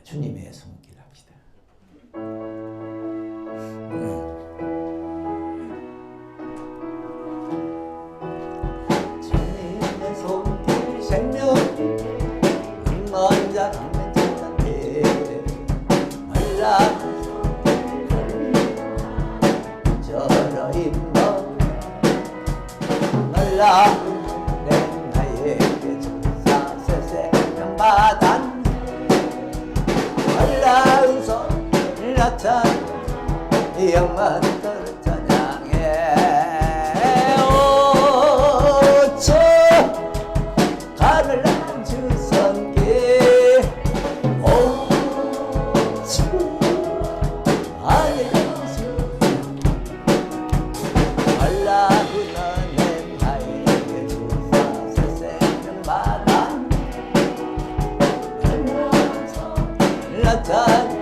주님의 손길 합시다. 주님의 손길 생명 먼저 걷는 자한테 말라 저러 임너 말라 내 나에게 주사 세세명마단 말라운 손을 나타 영만 떠를 찬양해 오저 가늘한 주 손길 오주 하늘한 주 말라운 내 나에게 주사 세세명마다 말라운 손을 나타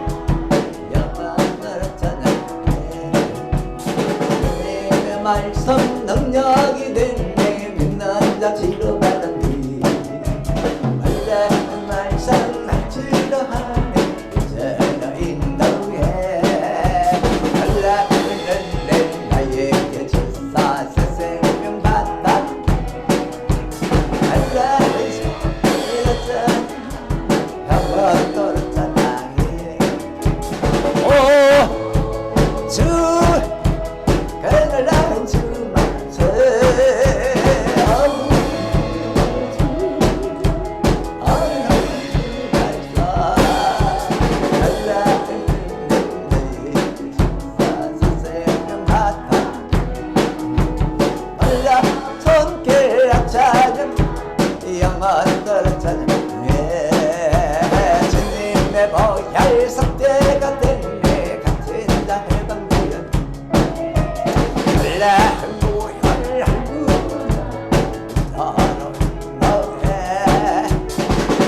말씀 능력이 됐네 믿는 자 치료받은 뒤 말라는 말씀 할지라 하네 저러 인도해 말라는 내 나에게 주사 세생명 받다 말라는 손을 한번 떨었잖아 오주 그날은 주만세 손길 앞차는 영원을 찾는 주님의 보혈 석대가 됐네 같은 자 해방되었네 무혈 너로 너해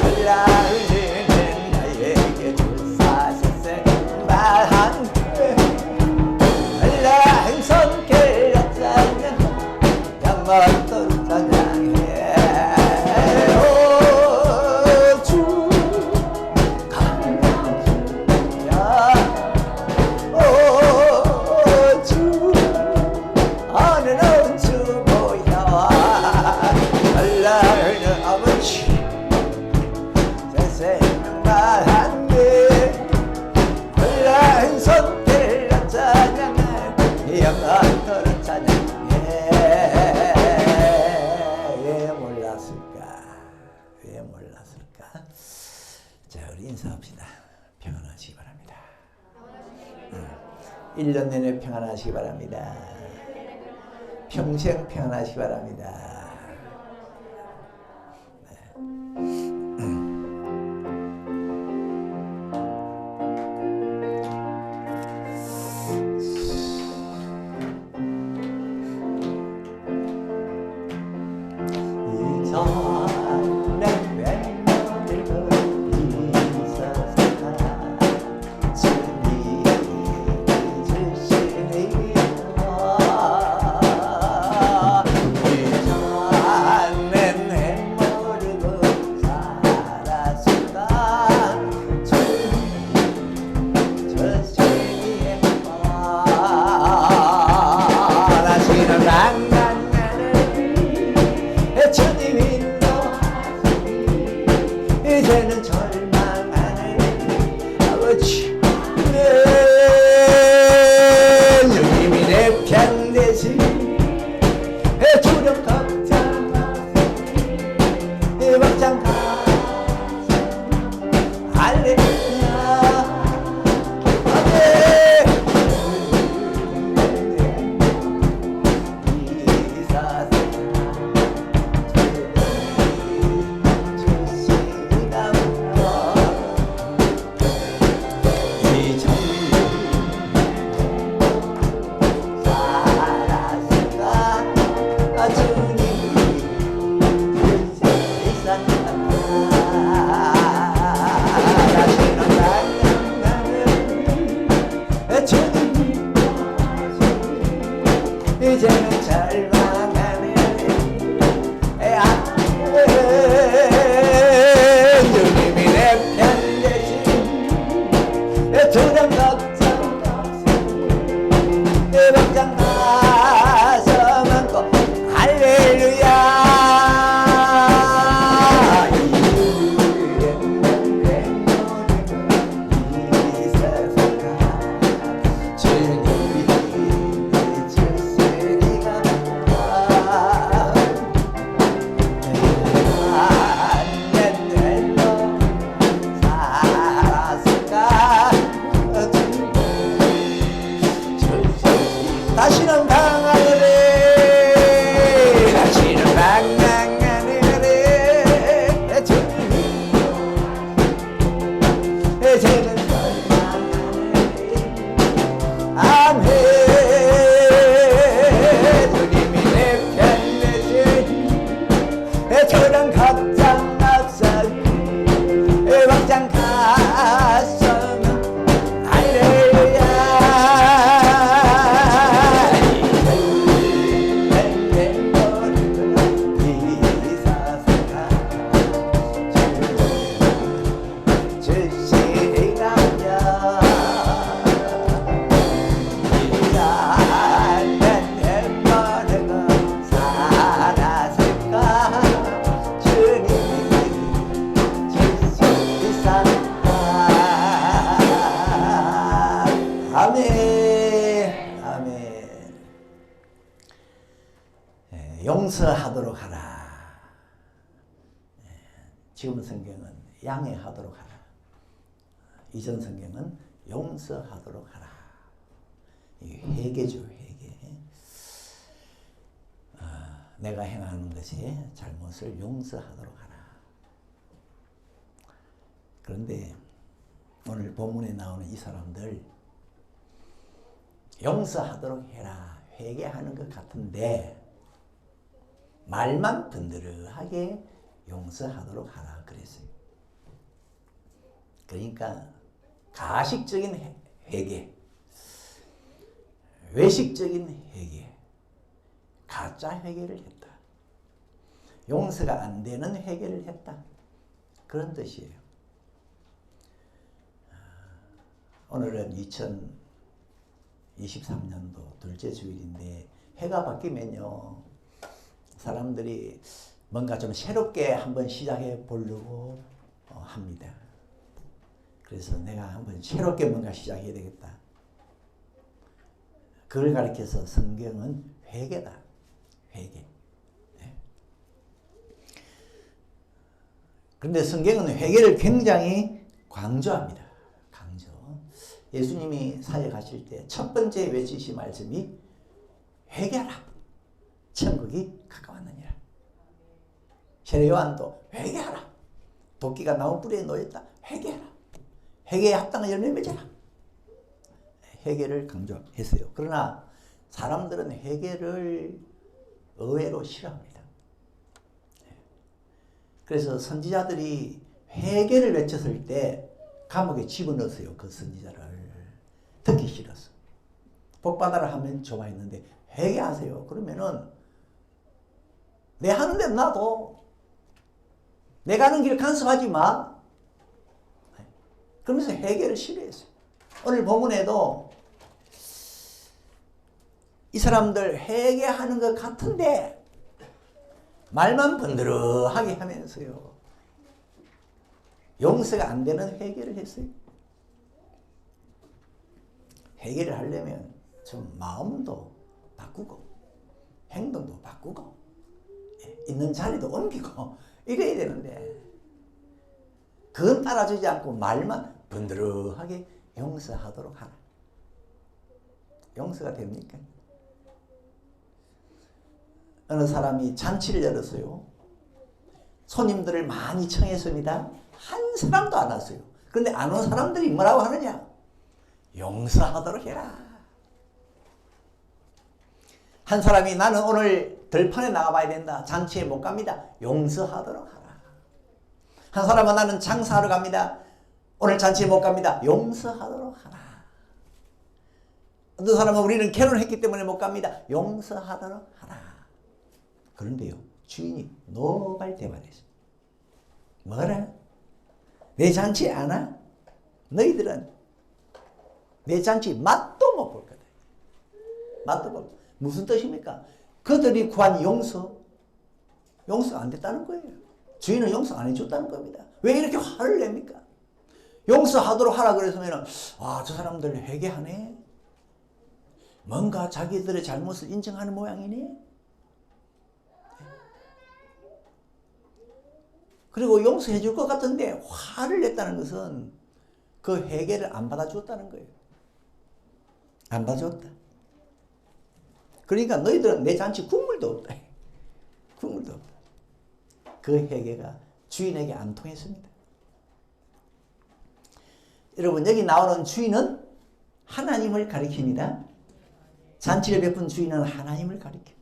흘러흐르는 나에게 주사 세생만 흘러한 손길 찬양 영원토록 찬양해 오주 감사주야 오주 하늘은 주보야 알라는 아버지 세생명만 한게 알라는 손길 찬양해 영원토록 찬양해 왜 몰랐을까 왜 몰랐을까 자 우리 인사합시다. 평안하시기 바랍니다. 1년 내내 평안하시기 바랍니다. 평생 평안하시기 바랍니다. 이제는 절망하네 아버지 주님이 내 편 되시 두렵 걱정 막장 가자 할렐루야 주님이 세상 이제는 아멘. 주님이 내 편 되시니 저런 걱정 없어요. 걱정 가슴 할렐루야. 아멘. 아멘. 용서하도록 하라. 지금 성경은 양해하도록 하라. 이전 성경은 용서하도록 하라. 이게 회개죠, 회개. 내가 행하는 것이 잘못을 용서하도록 하라. 그런데 오늘 본문에 나오는 이 사람들 용서하도록 해라, 회개하는 것 같은데 말만 든든하게 용서하도록 하라 그랬어요. 그러니까 가식적인 회개, 외식적인 회개, 가짜 회개를 했다. 용서가 안 되는 회개를 했다. 그런 뜻이에요. 오늘은 2023년도 둘째 주일인데 해가 바뀌면요 사람들이 뭔가 좀 새롭게 한번 시작해 보려고 합니다. 그래서 내가 한번 새롭게 뭔가 시작해야 되겠다. 그걸 가리켜서 성경은 회개다. 회개. 네. 그런데 성경은 회개를 굉장히 강조합니다. 강조. 예수님이 사역하실 때 첫 번째 외치신 말씀이 회개하라. 천국이 가까웠느니라. 세례 요한도 회개하라. 도끼가 나무 뿌리에 놓였다. 회개하라. 회개에 합당한 열매 맺어라. 회개를 강조했어요. 그러나 사람들은 회개를 의외로 싫어합니다. 그래서 선지자들이 회개를 외쳤을 때 감옥에 집어넣었어요. 그 선지자를. 듣기 싫었어. 복받아라 하면 좋아했는데 회개하세요. 그러면은 내 하는 대로 놔둬. 내 가는 길 간섭하지 마. 그러면서 회개를 싫어했어요. 오늘 본문에도 이 사람들 회개하는 것 같은데 말만 번들어하게 하면서요 용서가 안 되는 회개를 했어요. 회개를 하려면 좀 마음도 바꾸고 행동도 바꾸고 있는 자리도 옮기고 이래야 되는데 그건 따라주지 않고 말만 번들어하게 용서하도록 하라. 용서가 됩니까? 어느 사람이 잔치를 열었어요. 손님들을 많이 청했습니다. 한 사람도 안 왔어요. 그런데 안 온 사람들이 뭐라고 하느냐? 용서하도록 해라. 한 사람이 나는 오늘 들판에 나가봐야 된다. 잔치에 못 갑니다. 용서하도록 하라. 한 사람은 나는 장사하러 갑니다. 오늘 잔치에 못 갑니다. 용서하도록 하라. 어떤 사람은 우리는 결혼했기 때문에 못 갑니다. 용서하도록 하라. 그런데요, 주인이 노발대발했어. 뭐라? 내 잔치에 안 와? 너희들은 내 잔치 맛도 못 볼 거다. 맛도 못. 무슨 뜻입니까? 그들이 구한 용서가 안 됐다는 거예요. 주인은 용서 안 해줬다는 겁니다. 왜 이렇게 화를 냅니까? 용서하도록 하라 그랬으면 저 사람들 회개하네. 뭔가 자기들의 잘못을 인정하는 모양이네. 그리고 용서해 줄 것 같은데 화를 냈다는 것은 그 회개를 안 받아주었다는 거예요. 안 받아줬다. 그러니까 너희들은 내 잔치 국물도 없다. 국물도 없다. 그 회개가 주인에게 안 통했습니다. 여러분 여기 나오는 주인은 하나님을 가리킵니다. 잔치를 베푼 주인은 하나님을 가리켜.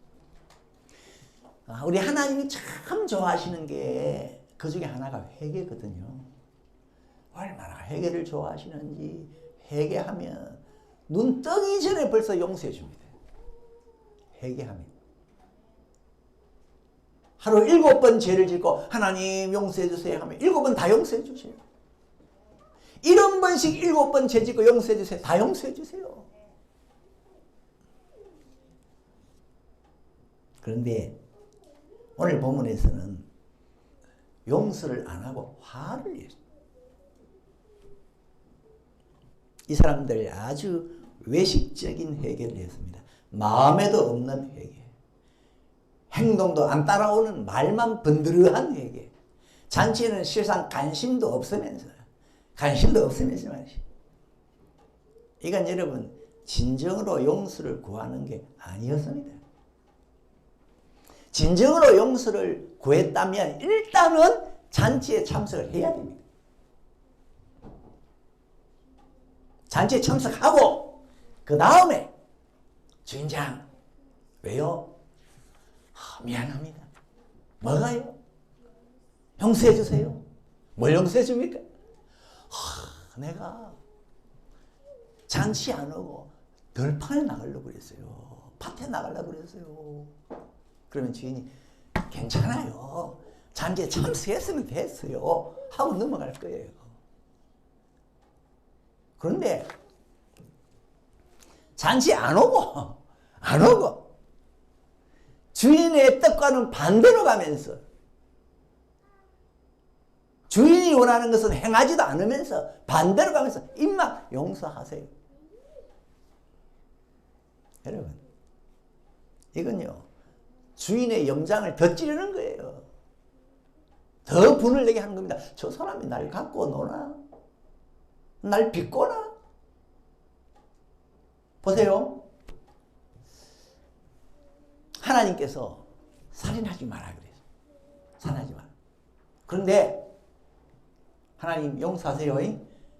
우리 하나님이 참 좋아하시는 게 그 중에 하나가 회개거든요. 얼마나 회개를 좋아하시는지 회개하면 눈 뜨기 전에 벌써 용서해 줍니다. 회개하면. 하루 7번 죄를 짓고 하나님 용서해 주세요 하면 7번 다 용서해 주세요. 70번씩 7번 죄 짓고 용서해 주세요. 다 용서해 주세요. 그런데 오늘 본문에서는 용서를 안 하고 화를 냈어요. 이 사람들 아주 외식적인 회개를 했습니다. 마음에도 없는 회개. 행동도 안 따라오는 말만 번드르한 회개. 잔치에는 실상 관심도 없으면서 말이죠. 이건 여러분 진정으로 용서를 구하는 게 아니었습니다. 진정으로 용서를 구했다면 일단은 잔치에 참석을 해야 됩니다. 잔치에 참석하고 그 다음에 주인장 왜요? 미안합니다. 뭐가요? 용서해 주세요. 뭘 용서해 줍니까? 내가 잔치 안 오고 들판에 나가려고 그랬어요. 밭에 나가려고 그랬어요. 그러면 주인이 괜찮아요. 잔치에 참석했으면 됐어요. 하고 넘어갈 거예요. 그런데 잔치 안 오고 주인의 뜻과는 반대로 가면서 주인이 원하는 것은 행하지도 않으면서 반대로 가면서 입만 용서하세요. 여러분 이건요 주인의 염장을 더 찌르는 거예요. 더 분을 내게 하는 겁니다. 저 사람이 날 갖고 노나? 날 비꼬나? 보세요. 하나님께서 살인하지 마라 그래요. 살인하지 마라. 그런데 하나님 용서하세요.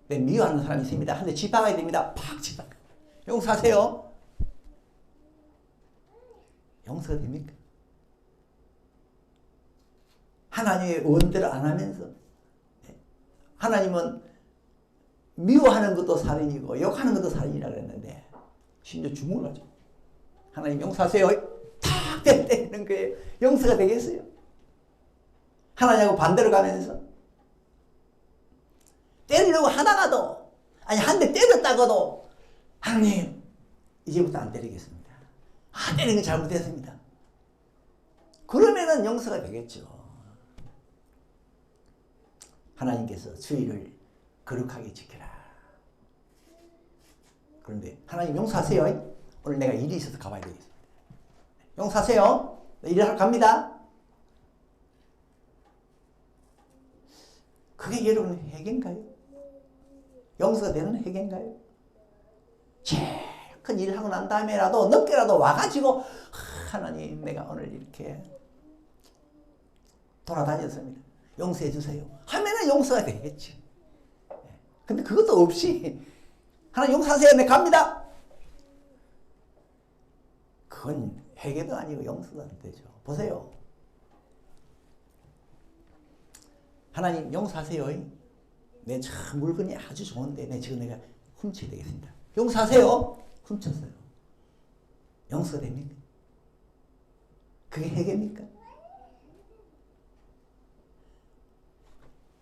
내 미워하는 사람이 있습니다. 한 대 짚박아야 됩니다. 팍 짚박. 용서하세요. 용서가 됩니까? 하나님의 원대로 안 하면서 하나님은 미워하는 것도 살인이고 욕하는 것도 살인이라 그랬는데 심지어 죽음을 하죠. 하나님 용서하세요. 탁 때리는 거예요. 용서가 되겠어요? 하나님하고 반대로 가면서 때리려고 하다가도 아니 한 대 때렸다가도 하나님 이제부터 안 때리겠습니다. 때리는 게 잘못됐습니다. 그러면은 용서가 되겠죠. 하나님께서 주의를 거룩하게 지켜라. 그런데 하나님 용서하세요. 오늘 내가 일이 있어서 가봐야 되겠습니다. 용서하세요. 일을 하러 갑니다. 그게 여러분 회개인가요? 용서가 되는 회개인가요? 제일 큰 일을 하고 난 다음에라도 늦게라도 와가지고 하나님 내가 오늘 이렇게 돌아다녔습니다. 용서해 주세요. 하면은 용서가 되겠지. 근데 그것도 없이 하나님 용서하세요. 내 갑니다. 그건 회개도 아니고 용서도 안 되죠. 보세요. 하나님 용서하세요. 내 참 물건이 아주 좋은데 지금 내가 훔쳐야 되겠습니다. 용서하세요. 훔쳤어요. 용서가 됩니까? 그게 회개입니까?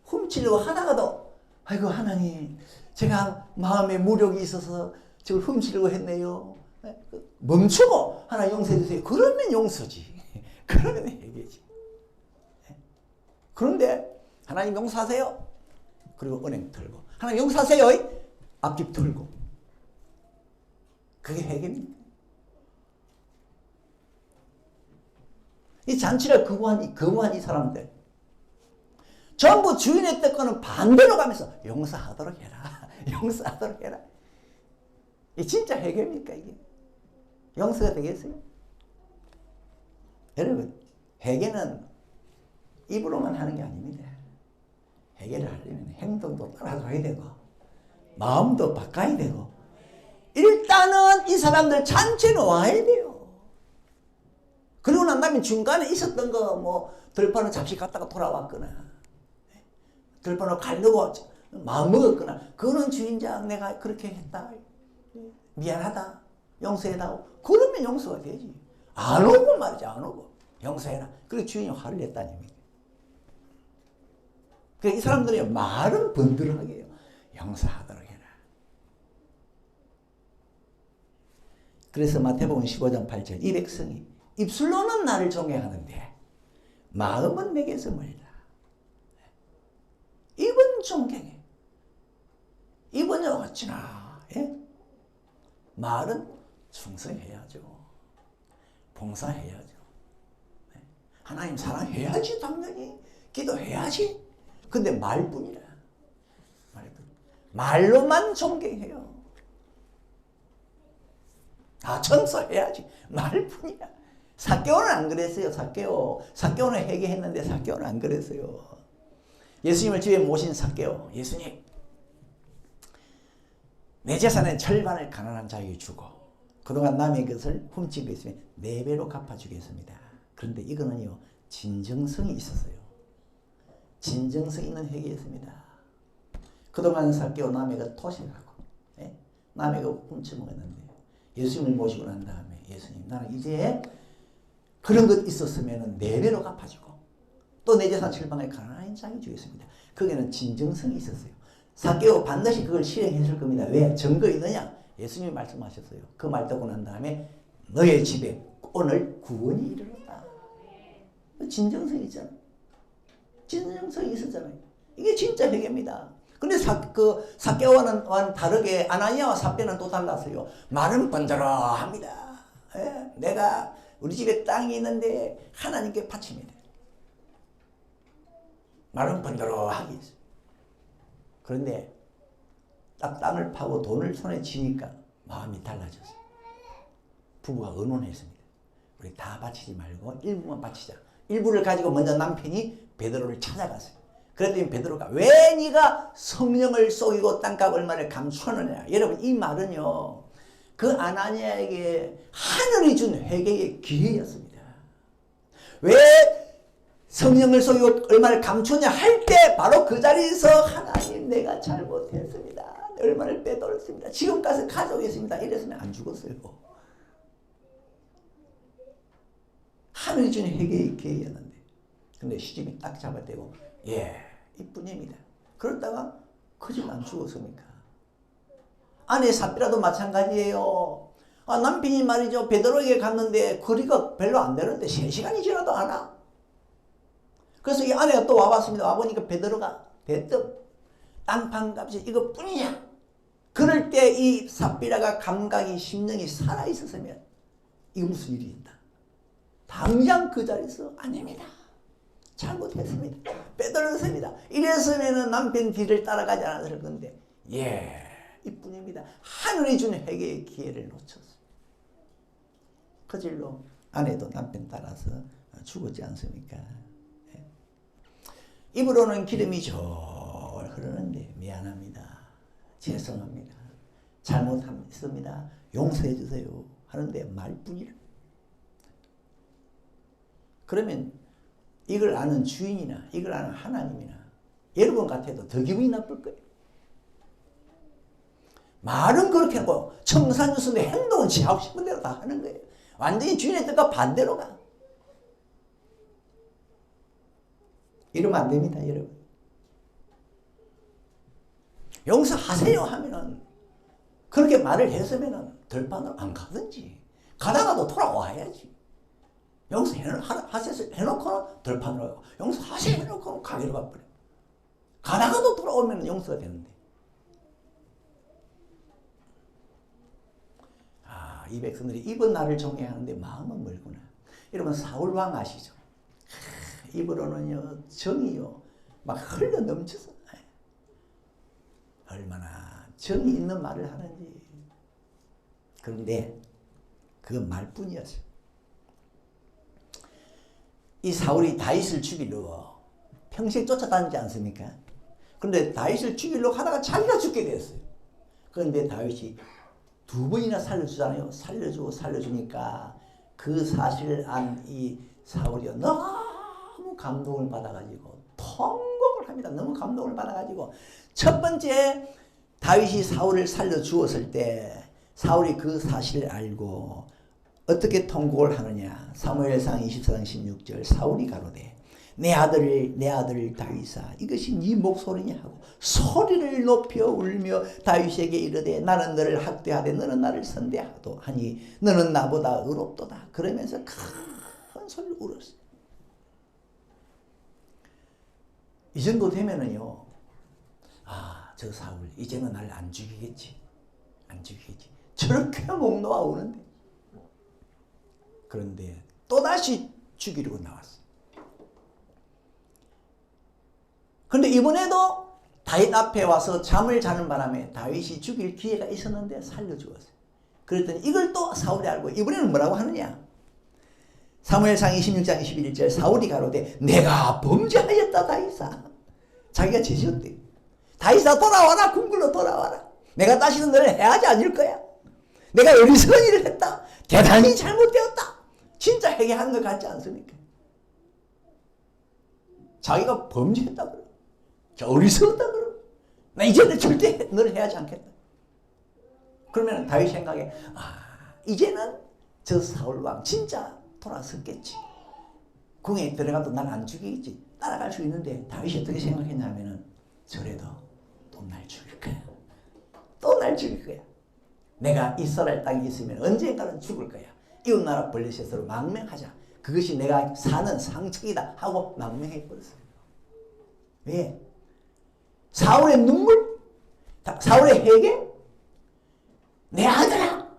훔치려고 하다가도 아이고 하나님 제가 마음에 무력이 있어서 저걸 훔치려고 했네요. 멈추고 하나님 용서해 주세요. 그러면 용서지. 그러면 회개지. 그런데 하나님 용서하세요. 그리고 은행 털고 하나님 용서하세요. 앞집 털고 그게 회개입니까? 이 잔치를 거부한 이 사람들 전부 주인의 뜻과는 반대로 가면서 용서하도록 해라. 용서하도록 해라. 이 진짜 회개입니까 이게? 용서가 되겠어요? 여러분 회개는 입으로만 하는 게 아닙니다. 회개를 하려면 행동도 따라줘야 되고 마음도 바꿔야 되고 일단은 이 사람들 잔치에 와야 돼요. 그리고 난 다음에 중간에 있었던 거 뭐 들판을 잠시 갔다가 돌아왔거나 들판을 가려고 마음먹었거나 그거는 주인장 내가 그렇게 했다 미안하다 용서해다오 그러면 용서가 되지. 안 오고 말이지 안 오고 용서해라. 그리고 주인이 화를 냈다는 얘기예요. 그러니까 이 사람들이 말은 번들하게 해요. 용서하도록 해라. 그래서 마태복음 15장 8절 이 백성이 입술로는 나를 존경하는데 마음은 내게서 멀다. 입은 존경해. 입은 어찌나 예? 말은 충성해야죠. 봉사해야죠. 하나님 사랑해야지 당연히. 기도해야지. 근데 말뿐이라. 말로만 존경해요. 다 청소해야지. 말뿐이야. 삭개오는 안 그랬어요. 삭개오는 회개했는데 삭개오는 안 그랬어요. 예수님을 집에 모신 삭개오. 예수님 내 재산의 절반을 가난한 자에게 주고 그동안 남의 것을 훔친 게 있으면 4배로 갚아주겠습니다. 그런데 이거는요 진정성이 있었어요. 진정성 있는 회개였습니다. 그동안 삭개오 남의 것 토식하고 남의 것 훔쳐먹었는데 예수님을 모시고 난 다음에 예수님 나는 이제 그런 것 있었으면 4배로 갚아주고 또 내 재산 절반을 가난한 자에게 주겠습니다. 거기는 진정성이 있었어요. 삭개오 반드시 그걸 실행했을 겁니다. 왜? 증거 있느냐? 예수님이 말씀하셨어요. 그 말 듣고 난 다음에 너의 집에 오늘 구원이 이르렀다. 진정성이 있잖아. 진정성이 있었잖아요. 이게 진짜 회개입니다. 근데 삭개오와는 다르게 아나니아와 삽비는 또 달랐어요. 말은 번들어합니다. 예? 내가 우리 집에 땅이 있는데 하나님께 바칩니다. 말은 번들어하게 있어요. 그런데 딱 땅을 파고 돈을 손에 쥐니까 마음이 달라졌어요. 부부가 의논했습니다. 우리 다 바치지 말고 일부만 바치자. 일부를 가지고 먼저 남편이 베드로를 찾아갔어요. 그랬더니 베드로가 왜 네가 성령을 속이고 땅값 얼마를 감추느냐. 여러분 이 말은요. 그 아나니아에게 하늘이 준 회개의 기회였습니다. 왜 성령을 속이고 얼마를 감추냐 할 때 바로 그 자리에서 하나님 내가 잘못했습니다. 얼마를 빼돌렸습니다. 지금까지 가지고 있습니다. 이랬으면 안 죽었어요. 하늘이 준 회개의 기회였는데 근데 시집이 딱 잡아대고 이뿐입니다. 그러다가 거짓 안 죽었습니까? 아내 삽비라도 마찬가지예요. 남편이 말이죠. 베드로에게 갔는데 거리가 별로 안 되는데 3시간이 지나도 안 와. 그래서 이 아내가 또 와봤습니다. 와보니까 베드로가 대뜸 땅판값이 이것뿐이냐. 그럴 때 이 삽비라가 감각이 심령이 살아있었으면 이거 무슨 일이 있다. 당장 그 자리에서 아닙니다. 잘못했습니다. 빼돌렸습니다. 이랬으면 남편 뒤를 따라가지 않았을 건데 이뿐입니다. 하늘이 준 회개의 기회를 놓쳤어요. 그 질로 아내도 남편 따라서 죽었지 않습니까? 입으로는 기름이 졸 흐르는데 미안합니다. 죄송합니다. 잘못했습니다. 용서해 주세요. 하는데 말뿐이라. 그러면 이걸 아는 주인이나 이걸 아는 하나님이나 여러분 같아도 더 기분이 나쁠 거예요. 말은 그렇게 하고 청산유수인데 행동은 지 하고 싶은 대로 다 하는 거예요. 완전히 주인의 뜻과 반대로 가. 이러면 안 됩니다, 여러분. 용서하세요 하면은 그렇게 말을 했으면은 들판으로 안 가든지 가다가도 돌아와야지. 용서해놓고는 들판으로 가고 용서하세요 해놓고는 가게로 가버려. 가다가도 돌아오면 용서가 되는데. 이 백성들이 입은 나를 존경하는데 마음은 멀구나. 여러분 사울왕 아시죠? 입으로는요 정이요 막 흘러 넘쳐서 얼마나 정이 있는 말을 하는지. 그런데 그 말뿐이었어요. 이 사울이 다윗을 죽이려고 평생 쫓아다니지 않습니까? 그런데 다윗을 죽이려고 하다가 자기가 죽게 됐어요. 그런데 다윗이 두 번이나 살려주잖아요. 살려주니까 그 사실을 안 이 사울이 너무 감동을 받아가지고 통곡을 합니다. 너무 감동을 받아가지고 첫 번째 다윗이 사울을 살려주었을 때 사울이 그 사실을 알고 어떻게 통곡을 하느냐. 사무엘상 24장 16절 사울이 가로되 내 아들 다윗아 이것이 네 목소리냐 하고 소리를 높여 울며 다윗에게 이르되 나는 너를 학대하되 너는 나를 선대하도 하니 너는 나보다 의롭도다. 그러면서 큰 소리를 울었어요. 이 정도 되면은요, 저 사울 이제는 날 안 죽이겠지. 저렇게 목 놓아 우는데. 그런데 또다시 죽이려고 나왔어. 그런데 이번에도 다윗 앞에 와서 잠을 자는 바람에 다윗이 죽일 기회가 있었는데 살려주었어요. 그랬더니 이걸 또 사울이 알고 이번에는 뭐라고 하느냐. 사무엘상 26장 21절 사울이 가로되 내가 범죄하였다 다윗아. 자기가 죄지었대. 다윗아 돌아와라. 궁굴로 돌아와라. 내가 다시는 너를 해하지 않을 거야. 내가 어리석은 일을 했다. 대단히 잘못되었다. 진짜 회개하는 것 같지 않습니까? 자기가 범죄했다 그러. 어리석었다 그러. 나 이제는 절대 너를 해하지 않겠다. 그러면 다윗 생각에 이제는 저 사울왕 진짜 돌아섰겠지. 궁에 들어가도 난 안 죽이겠지. 따라갈 수 있는데 다윗이 어떻게 생각했냐면은 저래도 또 날 죽일 거야. 또 날 죽일 거야. 내가 이스라엘 땅에 있으면 언젠가는 죽을 거야. 이웃나라 블레셋으로 망명하자. 그것이 내가 사는 상책이다 하고 망명해버렸어요. 왜? 사울의 눈물? 사울의 회개? 내 아들아!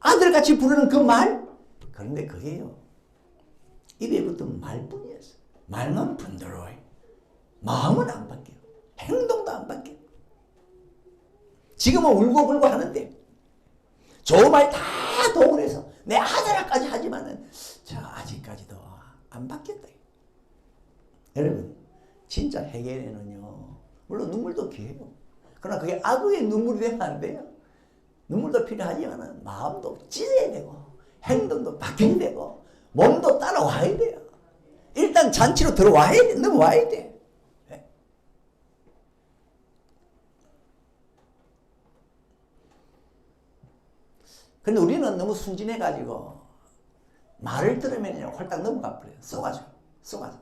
아들같이 부르는 그 말? 그런데 그게요. 입에 붙은 말뿐이었어. 말만 분들어요. 마음은 안 바뀌어. 행동도 안 바뀌어. 지금은 울고불고 하는데 좋은 말 다 동원해서 내 아들아까지 하지만은 아직까지도 안 바뀌었다. 여러분 진짜 회개는요 물론 눈물도 귀해요. 그러나 그게 악의 눈물이 되면 안 돼요. 눈물도 필요하지만 마음도 찢어야 되고 행동도 바뀌어야 되고 몸도 따라와야 돼요. 일단 잔치로 들어와야 돼. 넘어와야 돼. 근데 우리는 너무 순진해가지고 말을 들으면 홀딱 넘어가 버려요. 쏘가죠.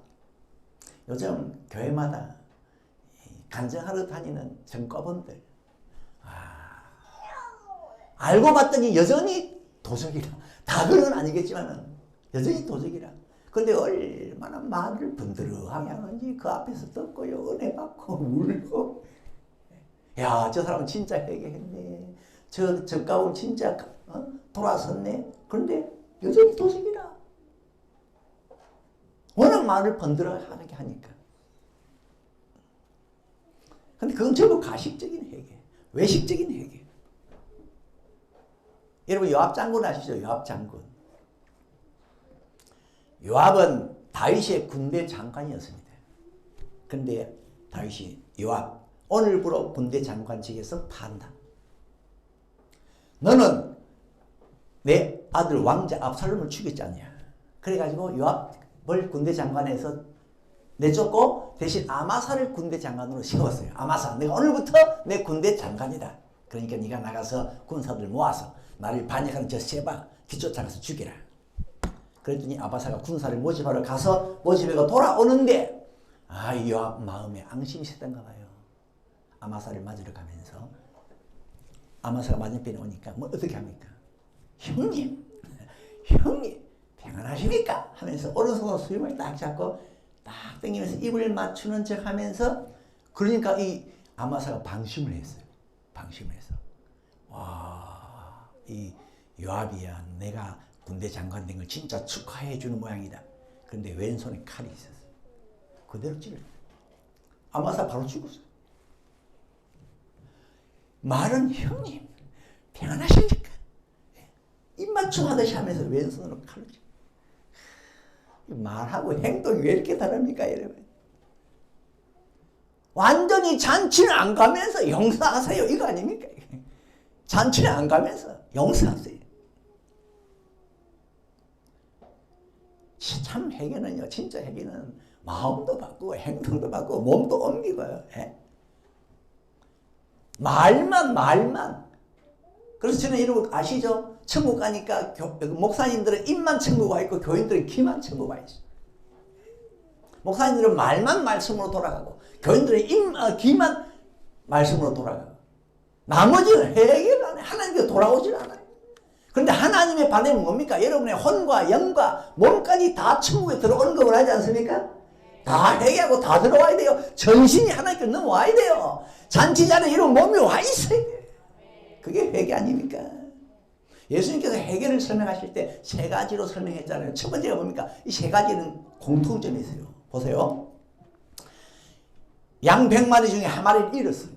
요즘 교회마다 간증하러 다니는 전과분들 알고 봤더니 여전히 도적이라. 다 그런 건 아니겠지만 여전히 도적이라. 근데 얼마나 말을 분들하게 하는지 그 앞에서 듣고요. 은혜 받고 울고. 야, 저 사람은 진짜 회개했네. 저 가운 진짜 돌아섰네. 그런데 여전히 도적이라. 워낙 말을 번들어하게 하니까. 근데 그건 전부 가식적인 회개. 외식적인 회개. 여러분 요압 장군 아시죠? 요압 장군. 요압은 다윗의 군대 장관이었습니다. 근데 다윗이 요압 오늘부로 군대 장관직에서 판다. 너는 내 아들 왕자 압살롬을 죽였지 않냐. 그래가지고 요압을 군대 장관에서 내쫓고 대신 아마사를 군대 장관으로 세웠어요. 아마사, 내가 오늘부터 내 군대 장관이다. 그러니까 네가 나가서 군사들 모아서 나를 반역하는 저 세바 뒤쫓아가서 죽이라. 그랬더니 아바사가 군사를 모집하러 가서 모집해가 돌아오는데 이 요압 마음에 앙심이 있었던가 봐요. 아마사를 맞으러 가면서 아마사가 맞은편에 오니까 뭐 어떻게 합니까? 형님 평안하십니까? 하면서 오른손으로 수염을 딱 잡고 딱 당기면서 입을 맞추는 척 하면서 그러니까 이 아마사가 방심을 했어요. 방심을 해서 이 요압이야 내가 군대 장관 된 걸 진짜 축하해 주는 모양이다. 그런데 왼손에 칼이 있었어요. 그대로 찔렀어요. 아마사 바로 죽었어요. 말은 형님 평안하십니까? 입맞춤 하듯이 하면서 왼손으로 칼을 찔렀어요. 말하고 행동이 왜 이렇게 다릅니까 여러분? 완전히 잔치는 안 가면서 용서하세요 이거 아닙니까? 잔치를 안 가면서 용서하세요. 참 회개는요, 진짜 회개는 마음도 바꾸고 행동도 바꾸고 몸도 옮기고요. 예? 말만. 그래서 저는 이런 거 아시죠? 천국 가니까 목사님들은 입만 천국 와 있고 교인들은 귀만 천국 와 있어요. 목사님들은 말만 말씀으로 돌아가고 교인들은 귀만 말씀으로 돌아가고 나머지는 회개를 안 해. 하나님께 돌아오질 않아요. 그런데 하나님의 반응은 뭡니까? 여러분의 혼과 영과 몸까지 다 천국에 들어오는 걸 하지 않습니까? 다 회개하고 다 들어와야 돼요. 전신이 하나님께 넘어와야 돼요. 잔치 자리에 이런 몸이 와 있어야 돼요. 그게 회개 아닙니까? 예수님께서 회개를 설명하실 때 세 가지로 설명했잖아요. 첫 번째가 뭡니까? 이 세 가지는 공통점이 있어요. 보세요. 양 100마리 중에 한 마리를 잃었어요.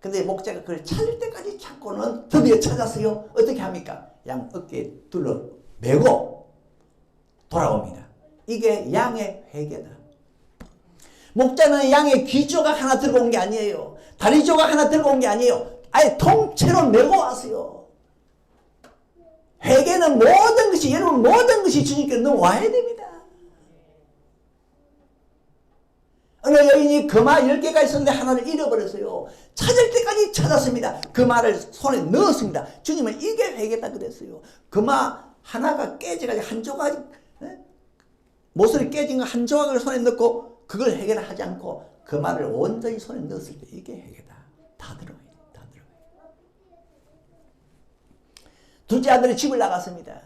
근데 목자가 그걸 찾을 때까지 찾고는 드디어 찾았어요. 어떻게 합니까? 양 어깨에 둘러 매고 돌아옵니다. 이게 양의 회개다. 목자는 양의 귀 조각 하나 들고 온 게 아니에요. 다리 조각 하나 들고 온 게 아니에요. 아예 통째로 메고 왔어요. 회개는 모든 것이, 여러분 모든 것이 주님께 넘어와야 됩니다. 어느 여인이 금화 10개가 있었는데 하나를 잃어버렸어요. 찾을 때까지 찾았습니다. 금화를 손에 넣었습니다. 주님은 이게 회개다 그랬어요. 금화 하나가 깨져가지고 한 조각, 모서리 깨진 거 한 조각을 손에 넣고 그걸 회개를 하지 않고 금화를 온전히 손에 넣었을 때 이게 회개다. 다 들어가요. 다 들어가요. 둘째 아들이 집을 나갔습니다.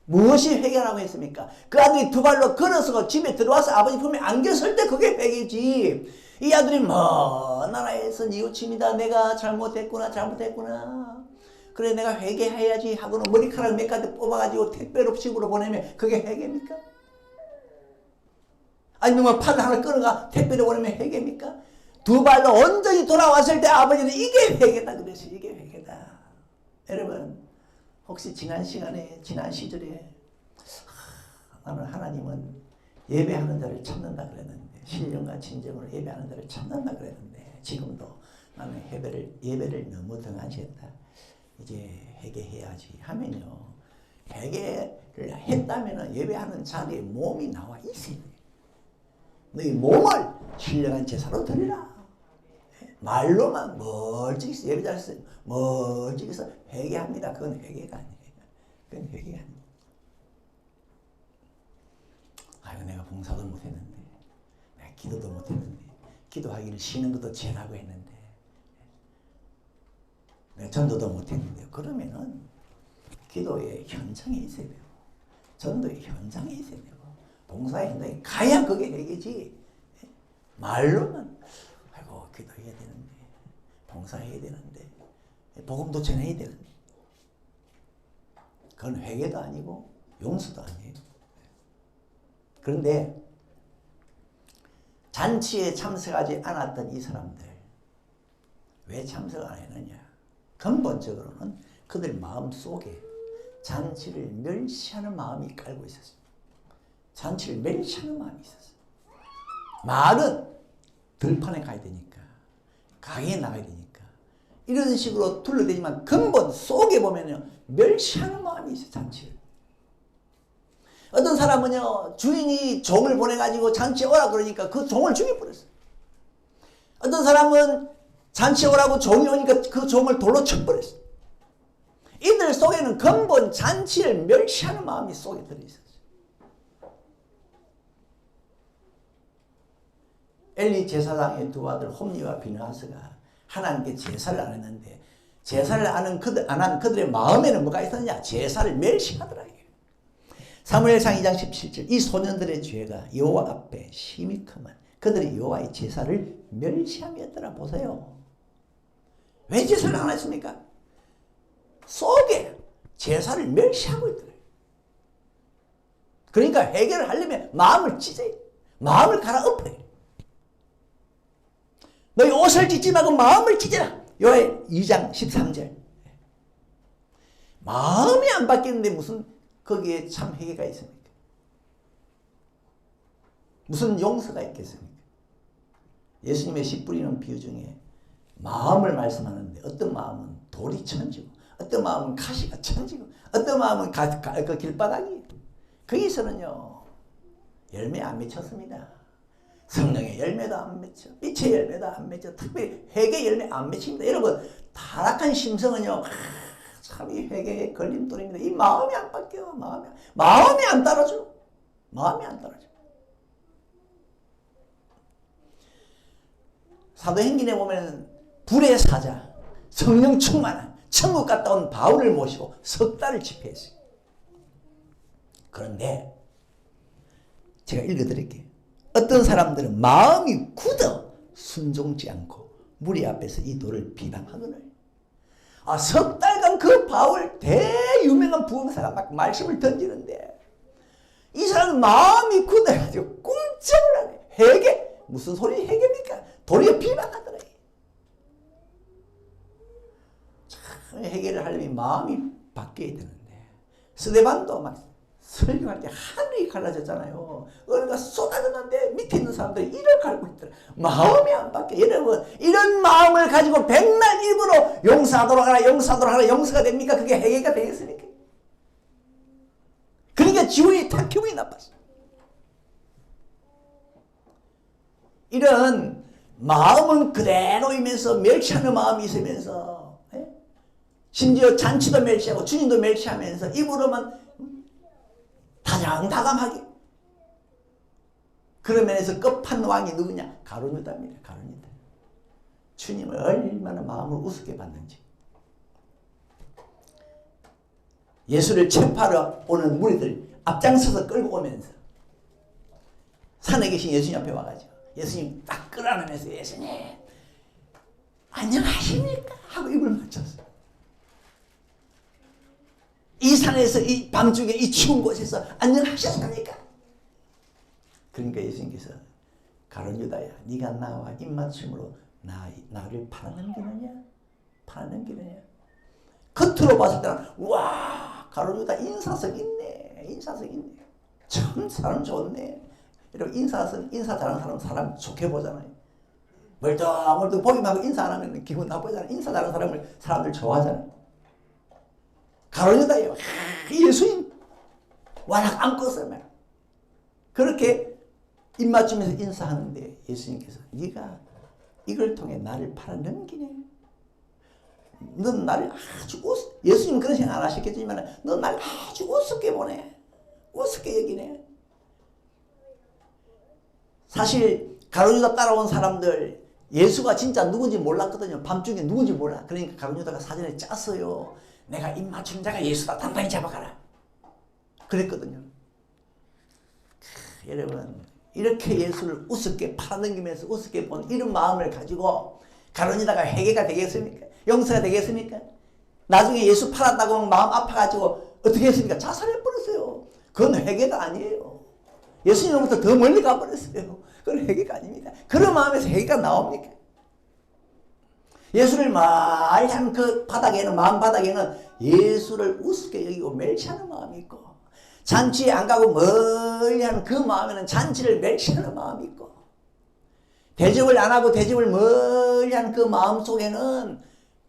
무엇이 회개라고 했습니까? 그 아들이 두 발로 걸어서 집에 들어와서 아버지 품에 안겼을 때 그게 회개지. 이 아들이 먼 나라에서 뉘우칩니다. 내가 잘못했구나. 그래 내가 회개해야지 하고는 머리카락 몇 가지 뽑아가지고 택배로 집으로 보내면 그게 회개입니까? 아니면 팔을 하나 끊어가 택배로 보내면 회개입니까? 두 발로 온전히 돌아왔을 때 아버지는 이게 회개다 그랬어요. 이게 회개다. 여러분 혹시 지난 시간에, 지난 시절에 나는 하나님은 예배하는 자를 찾는다 그랬는데, 신령과 진정으로 예배하는 자를 찾는다 그랬는데 지금도 나는 예배를 너무 등한시했다. 이제 회개해야지 하면요, 회개를 했다면 예배하는 자리에 몸이 나와 있어야 돼. 너희 몸을 신령한 제사로 드리라. 말로만 멀찍이서 예배자에서 멀찍이서 회개합니다. 그건 회개가 아니에요. 그건 회개가 아니에요. 아이고 내가 봉사도 못했는데, 내가 기도도 못했는데, 기도하기를 쉬는 것도 죄라고 했는데, 내가 전도도 못했는데, 그러면은 기도의 현장에 있어야 돼요. 전도의 현장에 있어야 되고, 봉사의 현장에 가야 그게 회개지. 말로만 아이고 기도해야 되는데, 봉사해야 되는데, 복음도 전해야 되는데, 그건 회개도 아니고 용서도 아니에요. 그런데 잔치에 참석하지 않았던 이 사람들 왜 참석 안 했느냐? 근본적으로는 그들 마음속에 잔치를 멸시하는 마음이 깔고 있었어요. 잔치를 멸시하는 마음이 있었어요. 말은 들판에 가야 되니까, 강에 나가야 되니까 이런 식으로 둘러대지만 근본 속에 보면요 멸시하는 마음이 있어요. 잔치를. 어떤 사람은요 주인이 종을 보내가지고 잔치에 오라 그러니까 그 종을 죽여버렸어요. 어떤 사람은 잔치에 오라고 종이 오니까 그 종을 돌로 쳐버렸어요. 이들 속에는 근본 잔치를 멸시하는 마음이 속에 들어있었어요. 엘리 제사장의 두 아들 홈리와 비느하스가 하나님께 제사를 안 했는데, 제사를 안 한 그들의 마음에는 뭐가 있었냐? 제사를 멸시하더라. 사무엘상 2장 17절 이 소년들의 죄가 여호와 앞에 심히 크면 그들이 여호와의 제사를 멸시함이었더라. 보세요. 왜 제사를 안 했습니까? 속에 제사를 멸시하고 있더래요. 그러니까 회개를 하려면 마음을 찢어야 돼. 마음을 갈아엎어야 돼. 너희 옷을 찢지 말고 마음을 찢어라. 요엘 2장 13절. 마음이 안 바뀌는데 무슨 거기에 참 회개가 있습니까? 무슨 용서가 있겠습니까? 예수님의 씨 뿌리는 비유 중에 마음을 말씀하는데 어떤 마음은 돌이 천지고 어떤 마음은 가시가 천지고 어떤 마음은 그 길바닥이. 거기서는요 열매 안 맺혔습니다. 성령의 열매도 안 맺혀, 빛의 열매도 안 맺혀, 특별히 회개 열매 안 맺힙니다. 여러분 타락한 심성은요 참 이 회개의 걸림돌입니다. 이 마음이 안 바뀌어. 마음이 안 따라줘. 마음이 안 따라줘. 사도행전에 보면 불의 사자, 성령 충만한 천국 갔다 온 바울을 모시고 석 달을 집회했어요. 그런데 제가 읽어드릴게요. 어떤 사람들은 마음이 굳어 순종치 않고 무리 앞에서 이 돌을 비방하거늘. 석 달간 그 바울 대유명한 부흥사가 막 말씀을 던지는데 이 사람은 마음이 굳어가지고 꼼짝을 안 해. 회개? 무슨 소리 회개입니까? 도리어 비방하더라. 참 회개를 하려면 마음이 바뀌어야 되는데 스데반도 막 설교할 때 하늘이 갈라졌잖아요. 얼가 쏟아졌는데 밑에 있는 사람들이 이를 갈고 있더라. 마음이 안 바뀌어. 여러분 이런 마음을 가지고 백날 일부러 용서하도록 하라 용서하도록 하라 용서가 됩니까? 그게 회개가 되겠습니까? 그러니까 지원이 다 기분이 나빴어. 이런 마음은 그대로이면서 멸시하는 마음이 있으면서 심지어 잔치도 멸시하고 주님도 멸시하면서 입으로만 다정다감하게. 그런 면에서 끝판왕이 누구냐? 가룟유다입니다. 가룟유다. 주님을 얼마나 마음을 우습게 봤는지. 예수를 체포하러 오는 무리들 앞장서서 끌고 오면서 산에 계신 예수님 앞에 와가지고 예수님 딱 끌어안으면서 예수님 안녕하십니까? 하고 입을 맞췄어요. 이 산에서 이 밤중에 이 추운 곳에서 안녕하셨습니까? 그러니까 예수님께서 가룟유다야 네가 나와 입맞춤으로 나를 팔아넘기느냐? 팔아넘기느냐? 겉으로 봤을 때는 와 가룟유다 인사성 있네. 참 사람 좋네. 여러분 인사 잘하는 사람 좋게 보잖아요. 멀뚱멀뚱 보기만 하고 인사 안 하면 기분 나쁘잖아요. 인사 잘하는 사람을 사람들 좋아하잖아요. 가룟유다예요. 예수님 와락 안고서 말 그렇게 입맞추면서 인사하는데 예수님께서 네가 이걸 통해 나를 팔아넘기네. 넌 나를 아주 예수님은 그런 생각 안 하셨겠지만 넌 나를 아주 우습게 보네. 우습게 여기네. 사실 가룟유다 따라온 사람들 예수가 진짜 누군지 몰랐거든요. 밤중에 누군지 몰라. 그러니까 가룟유다가 사전에 짰어요. 내가 입맞춘 자가 예수다. 단단히 잡아가라. 그랬거든요. 여러분 이렇게 예수를 우습게 팔아넘기면서 우습게 본 이런 마음을 가지고 가룟유다가 회개가 되겠습니까? 용서가 되겠습니까? 나중에 예수 팔았다고 마음 아파가지고 어떻게 했습니까? 자살해버렸어요. 그건 회개가 아니에요. 예수님으로부터 더 멀리 가버렸어요. 그건 회개가 아닙니다. 그런 마음에서 회개가 나옵니까? 예수를 말한 그 바닥에는 마음 바닥에는 예수를 우습게 여기고 멸시하는 마음이 있고 잔치에 안 가고 멀리하는 그 마음에는 잔치를 멸시하는 마음이 있고 대접을 안 하고 대접을 멀리하는 그 마음 속에는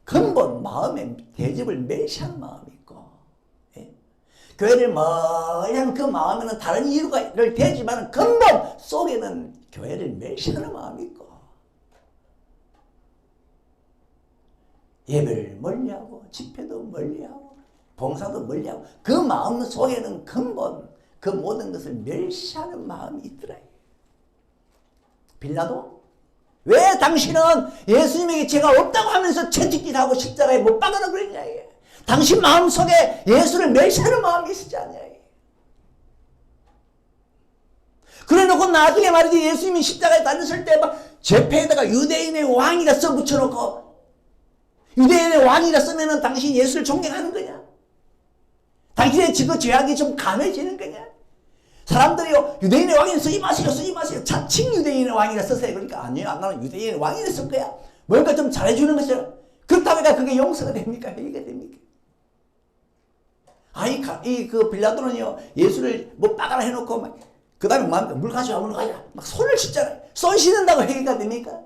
근본 마음에 대접을 멸시하는 마음이 있고 교회를 멀리하는 그 마음에는 다른 이유를 대지만 근본 속에는 교회를 멸시하는 마음이 있고 예배를 멀리하고 집회도 멀리하고 봉사도 멀리하고 그 마음 속에는 근본 그 모든 것을 멸시하는 마음이 있더라. 빌라도 왜 당신은 예수님에게 죄가 없다고 하면서 채찍질하고 십자가에 못 박으라 그랬냐. 당신 마음속에 예수를 멸시하는 마음이 있지 않냐. 그래놓고 나중에 말이지 예수님이 십자가에 달렸을 때 막 제패에다가 유대인의 왕이라 써붙여놓고 유대인의 왕이라 쓰면은 당신 예수를 존경하는 거냐? 당신의 그 죄악이 좀 감해지는 거냐? 사람들이요 유대인의 왕이라 쓰지 마세요. 자칭 유대인의 왕이라 쓰세요. 그러니까 아니요 나는 유대인의 왕이라 쓸 거야. 뭔가 좀 잘해주는 것처럼. 그렇다면 그게 용서가 됩니까? 회개가 됩니까? 그 빌라도는요 예수를 뭐 빠가라 해놓고 막 그 다음에 물 가져와 막 손을 씻잖아요. 손 씻는다고 회개가 됩니까?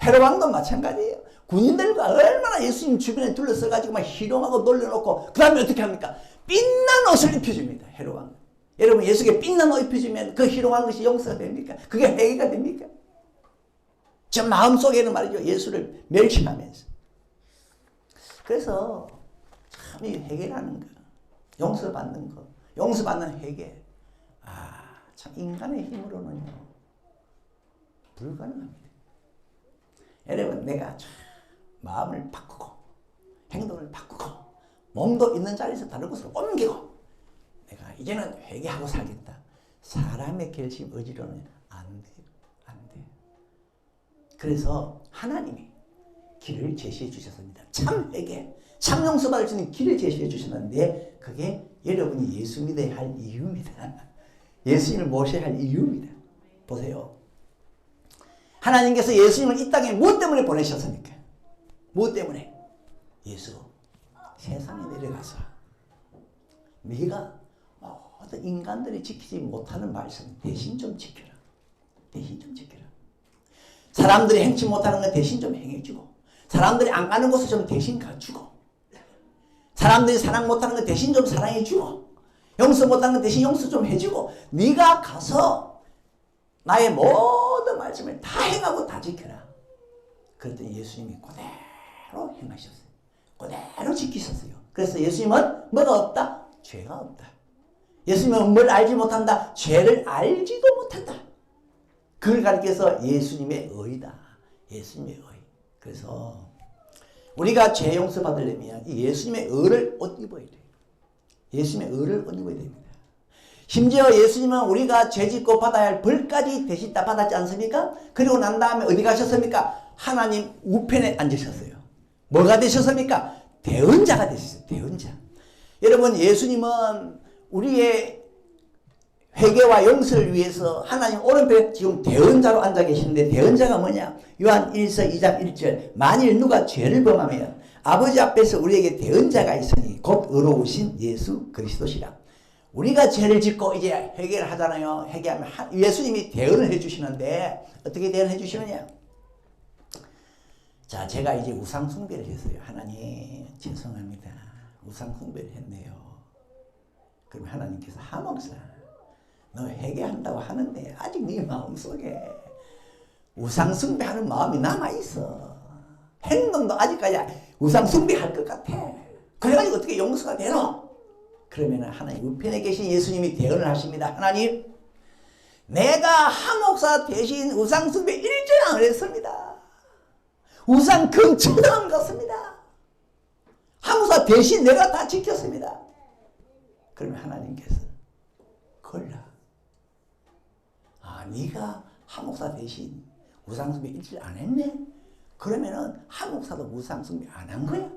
헤롯 왕도 마찬가지예요. 군인들과 얼마나 예수님 주변에 둘러서가지고 막 희롱하고 놀려놓고 그 다음에 어떻게 합니까? 빛난 옷을 입혀줍니다. 해로왕. 여러분 예수께 빛난 옷 입혀주면 그 희롱한 것이 용서가 됩니까? 그게 회개가 됩니까? 저 마음속에는 말이죠. 예수를 멸시하면서. 그래서 참 이 회개라는 거, 용서받는 거, 용서받는 회개. 참 인간의 힘으로는요 불가능합니다. 여러분 내가 참 마음을 바꾸고 행동을 바꾸고 몸도 있는 자리에서 다른 곳으로 옮기고 내가 이제는 회개하고 살겠다. 사람의 결심 의지로는 안 돼요. 안 돼요. 그래서 하나님이 길을 제시해 주셨습니다. 참 회개, 참 용서받을 수 있는 길을 제시해 주셨는데 그게 여러분이 예수 믿어야 할 이유입니다. 예수님을 모셔야 할 이유입니다. 보세요. 하나님께서 예수님을 이 땅에 무엇 때문에 보내셨습니까? 무엇 때문에? 예수 세상에 내려가서 네가 모든 인간들이 지키지 못하는 말씀 대신 좀 지켜라. 대신 좀 지켜라. 사람들이 행치 못하는 거 대신 좀 행해주고 사람들이 안 가는 곳을 좀 대신 가주고 사람들이 사랑 못하는 거 대신 좀 사랑해주고 용서 못하는 거 대신 용서 좀 해주고 네가 가서 나의 모든 말씀을 다 행하고 다 지켜라. 그랬더니 예수님이 그대로 행하셨어요. 그대로 지키셨어요. 그래서 예수님은 뭐가 없다? 죄가 없다. 예수님은 뭘 알지 못한다? 죄를 알지도 못한다. 그걸 가리켜서 예수님의 의다. 예수님의 의. 그래서 우리가 죄 용서 받으려면 이 예수님의 의를 옷 입어야 돼요. 예수님의 의를 옷 입어야 됩니다. 심지어 예수님은 우리가 죄 짓고 받아야 할 벌까지 대신 다 받았지 않습니까? 그리고 난 다음에 어디 가셨습니까? 하나님 우편에 앉으셨어요. 뭐가 되셨습니까? 대언자가 되셨어요. 대언자. 여러분 예수님은 우리의 회개와 용서를 위해서 하나님 오른편에 지금 대언자로 앉아 계시는데 대언자가 뭐냐? 요한 1서 2장 1절 만일 누가 죄를 범하면 아버지 앞에서 우리에게 대언자가 있으니 곧 의로우신 예수 그리스도시라. 우리가 죄를 짓고 이제 회개를 하잖아요. 회개하면 예수님이 대언을 해주시는데 어떻게 대언해 주시느냐? 자, 제가 이제 우상 숭배를 했어요. 하나님 죄송합니다. 우상 숭배를 했네요. 그럼 하나님께서 하목사 너 회개한다고 하는데 아직 네 마음속에 우상 숭배하는 마음이 남아있어. 행동도 아직까지 우상 숭배할 것 같아. 그래가지고 어떻게 용서가 되노? 그러면 하나님 우편에 계신 예수님이 대언을 하십니다. 하나님 내가 하목사 대신 우상 숭배 일절 안 했습니다. 우상 근처도 안 갔습니다. 하목사 대신 내가 다 지켰습니다. 그러면 하나님께서 걸라. 네가 하목사 대신 우상숭배 일절 안 했네? 그러면은 하목사도 우상숭배 안 한 거야?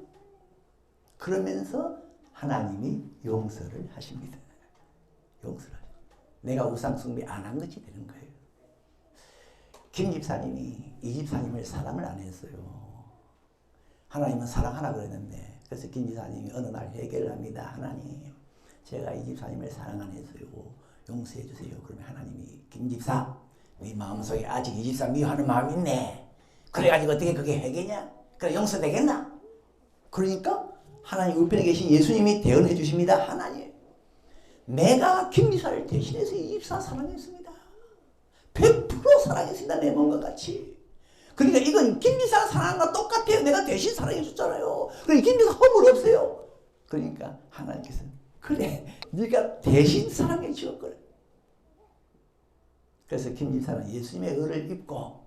그러면서 하나님이 용서를 하십니다. 용서를 하십니다. 내가 우상숭배 안 한 것이 되는 거예요. 김 집사님이 이 집사님을 사랑을 안 했어요. 하나님은 사랑하라 그랬는데 그래서 김 집사님이 어느 날 회개를 합니다. 하나님 제가 이 집사님을 사랑 안 했어요. 용서해 주세요. 그러면 하나님이 김 집사 네 마음속에 아직 이 집사 미워하는 마음이 있네. 그래가지고 어떻게 그게 회개냐? 그래 용서되겠나? 그러니까 하나님 우편에 계신 예수님이 대언해 주십니다. 하나님 내가 김 집사를 대신해서 이 집사 사랑했습니다. 100% 사랑했습니다. 내 몸과 같이. 그러니까 이건 김 집사 사랑한 거 똑같아요. 내가 대신 사랑해 줬잖아요. 그러니까 김 집사 허물 없어요. 그러니까 하나님께서 그래 네가 대신 사랑해 주었거든. 그래서 김 집사는 예수님의 의를 입고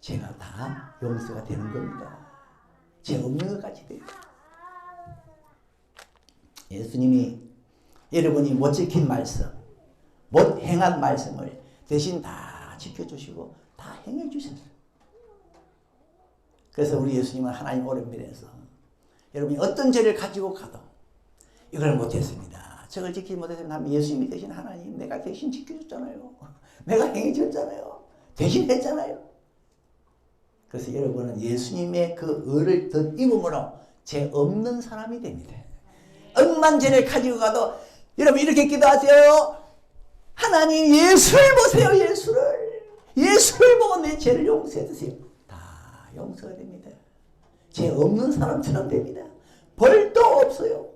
제가 다 용서가 되는 겁니다. 죄 없는 것 같이 돼요. 예수님이 여러분이 못 지킨 말씀, 못 행한 말씀을 대신 다 지켜주시고 다 행해 주셨어요. 그래서 우리 예수님은 하나님 오른편에서 여러분이 어떤 죄를 가지고 가도 이걸 못했습니다. 저걸 지키지 못했습니다. 하면 예수님이 대신 하나님 내가 대신 지켜줬잖아요. 내가 행해줬잖아요. 대신 했잖아요. 그래서 여러분은 예수님의 그 의를 덧입음으로 죄 없는 사람이 됩니다. 억만 죄를 가지고 가도 여러분 이렇게 기도하세요. 하나님 예수를 보세요. 예수를 보고 내 죄를 용서해 주세요. 다 용서가 됩니다. 죄 없는 사람처럼 됩니다. 벌도 없어요.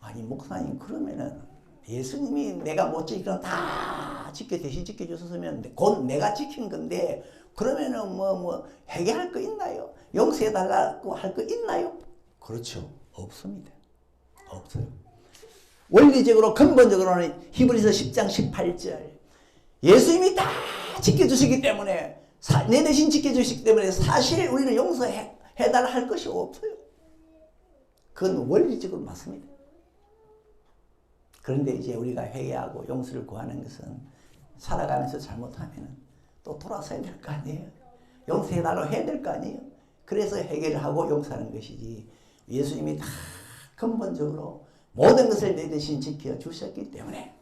아니 목사님 그러면은 예수님이 내가 못 지키는 다 대신 지켜줬으면 곧 내가 지킨 건데 그러면은 뭐 회개할 거 있나요? 용서해달라고 할 거 있나요? 그렇죠. 없습니다. 없어요. 원리적으로 근본적으로는 히브리서 10장 18절 예수님이 다 지켜주시기 때문에 내 대신 지켜주시기 때문에 사실 우리는 용서해달라 할 것이 없어요. 그건 원리적으로 맞습니다. 그런데 이제 우리가 회개하고 용서를 구하는 것은 살아가면서 잘못하면 또 돌아서야 될 거 아니에요. 용서해달라고 해야 될 거 아니에요. 그래서 회개를 하고 용서하는 것이지 예수님이 다 근본적으로 모든 것을 내 대신 지켜주셨기 때문에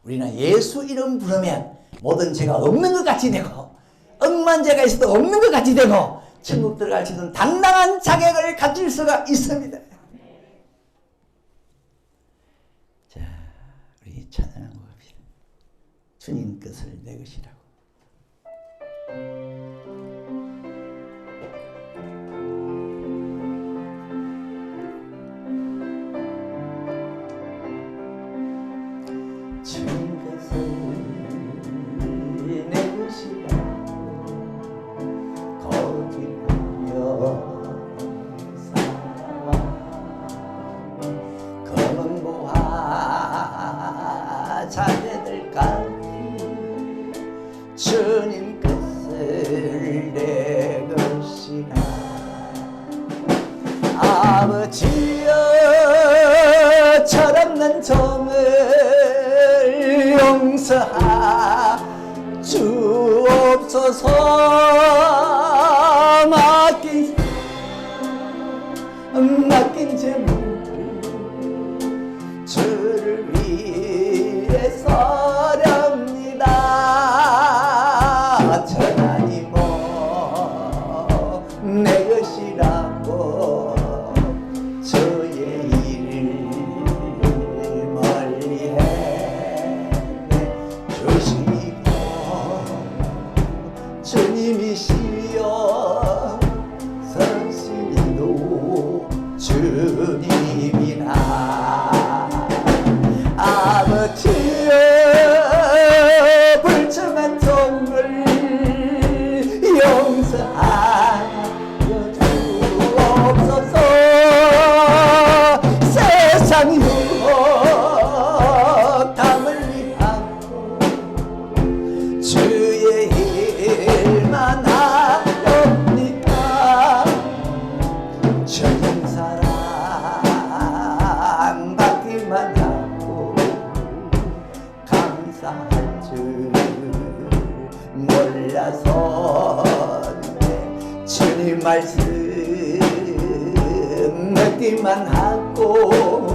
우리는 예수 이름 부르면 모든 죄가 없는 것 같이 되고 억만 죄가 있어도 없는 것 같이 되고 천국 들어갈 수 있는 당당한 자격을 가질 수가 있습니다. 자, 우리 찬양하고 갑시다. 주님 것을 내 것이라고. 주님 것을 내 것이라고 거듭하며 자녀들까지 주님 것을 내 것이라. 아버지여 철없는 종을 용서하 주옵소서. 맡긴 죄물 주를 위해서렵니다. 천하니 뭐 내 것이라고 주의 일을 멀리해 주시고 주님이시여 성신이도 주님이라. 아버지여 불청한 종을 용서하여 주옵소서. 세상 유혹함을 위하고 주의 일만 하옵니까. 주님 사랑 받기만 하고 감사할 줄 몰라서 주님 말씀 듣기만 하고